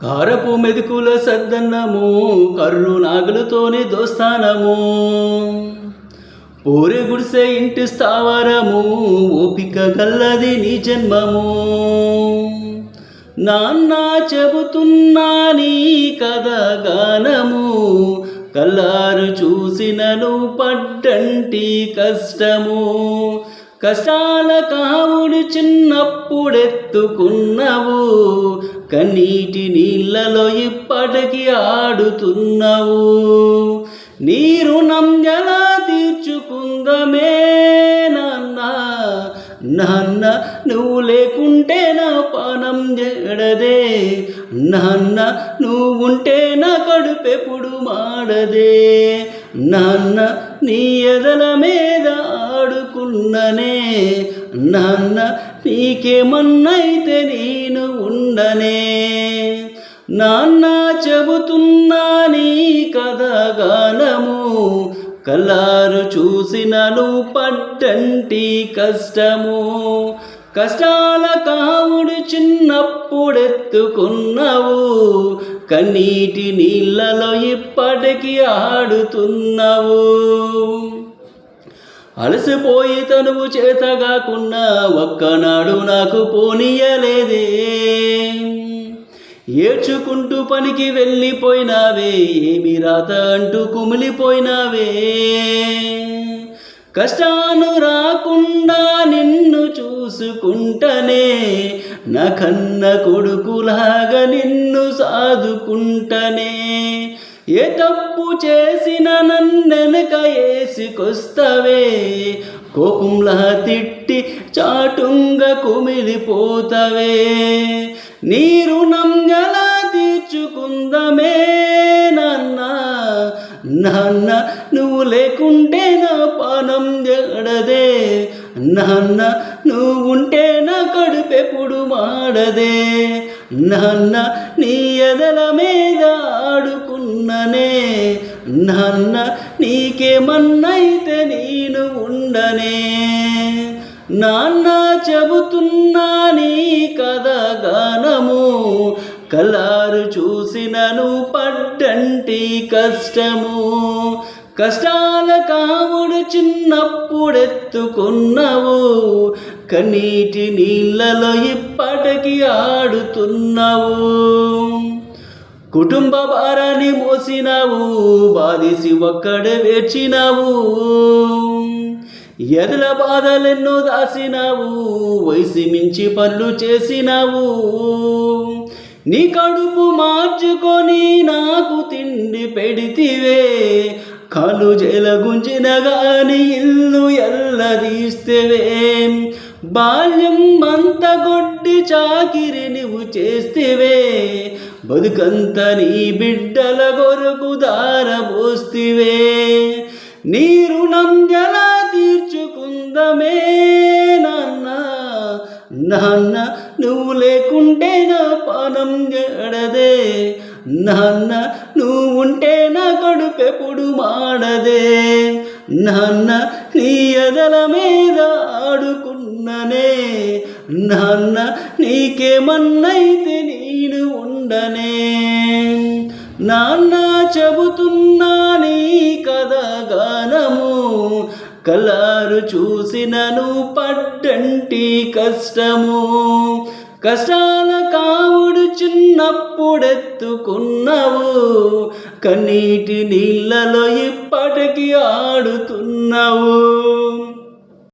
కారపు మెతుకుల సద్దన్నము కర్రు నాగులతోనే దోస్తానము పోరె గుడిసె ఇంటి స్థావరము ఓపిక గల్లది నీ జన్మము నాన్న చెబుతున్నా నీ కథ గానము కల్లారు చూసినను పడ్డంటి కష్టము కష్టాల కావుడు చిన్నప్పుడెత్తుకున్నావు కన్నీటి నీళ్ళలో ఇప్పటికి ఆడుతున్నావు నీ రుణం ఎలా తీర్చుకుందమే నాన్న నాన్న నువ్వు లేకుంటే నా పానం జడదే నాన్న నువ్వుంటే నా కడుపెప్పుడు మాడదే నాన్న నీ ఎదల మీద ఆడుకున్ననే నాన్న నీకేమన్నైతే నేను ఉండనే నాన్న చెబుతున్నా నీ కథ గానము కల్లారు చూసినను పడ్డంటి కష్టము కష్టాల కావుడు చిన్నప్పుడెత్తుకున్నావు కన్నీటి నీళ్ళలో ఇప్పటికి ఆడుతున్నావు అలసిపోయి తనువు చేతగాకున్నా ఒక్కనాడు నాకు పోనీయలేదే ఏడ్చుకుంటూ పనికి వెళ్ళిపోయినావే ఏమి రాత అంటూ కుమిలిపోయినావే కష్టాను రాకుండా నిన్ను చూసుకుంటనే నా కన్న కొడుకులాగా నిన్ను సాదుకుంటనే ఏ తప్పు చేసిన నన్నెనక వేసుకొస్తావే కోపంలా తిట్టి చాటుంగా కుమిలిపోతావే నీ రుణం ఎలా తీర్చుకుందమే నాన్న నాన్న నువ్వు లేకుంటే నా పానం జడదే నాన్న నువ్వుంటే నా కడుపెప్పుడు మాడదే నాన్న నీ ఎదల మీద ఆడుకున్ననే నాన్న నీకేమన్నైతే నేను ఉండనే నాన్న చెబుతున్నా నీ కథ గానము కల్లారు చూసినను పడ్డంటి కష్టము కష్టాల కావుడు చిన్నప్పుడెత్తుకున్నావు కన్నీటి నీళ్ళలో ఇప్పటికి ఆడుతున్నావు కుటుంబ భారాన్ని మోసినావు బాధిసి ఒక్కడే వేర్చినావు ఎదల బాధలెన్నో దాసినావు వయసు మించి పనులు చేసినావు నీ కడుపు మార్చుకొని నాకు తిండి పెడితివే కాలు జైలగుంచిన గాని ఇల్లు ఎల్లదీస్తేవే బాల్యం అంత గొడ్డి చాకిరి నువ్వు చేస్తేవే బతుకంత నీ బిడ్డల కొరకు దారబోస్తివే నీ రుణం ఎలా తీర్చుకుందమే నాన్న నాన్న నువ్వు లేకుంటే నా పానం జడదే నాన్న నువ్వుంటే నా కడుపెప్పుడు మాడదే నాన్న నీ ఎదల మీద ఆడుకున్ననే నాన్న నీకేమన్నైతే నేను ఉండనే నాన్న చెబుతున్నా నీ కథ గానము కల్లారు చూసినను పడ్డంటి కష్టము కష్టాల కావుడు చిన్నప్పుడెత్తుకున్నావు కన్నీటి నీళ్ళలో ఇప్పటికి ఆడుతున్నావు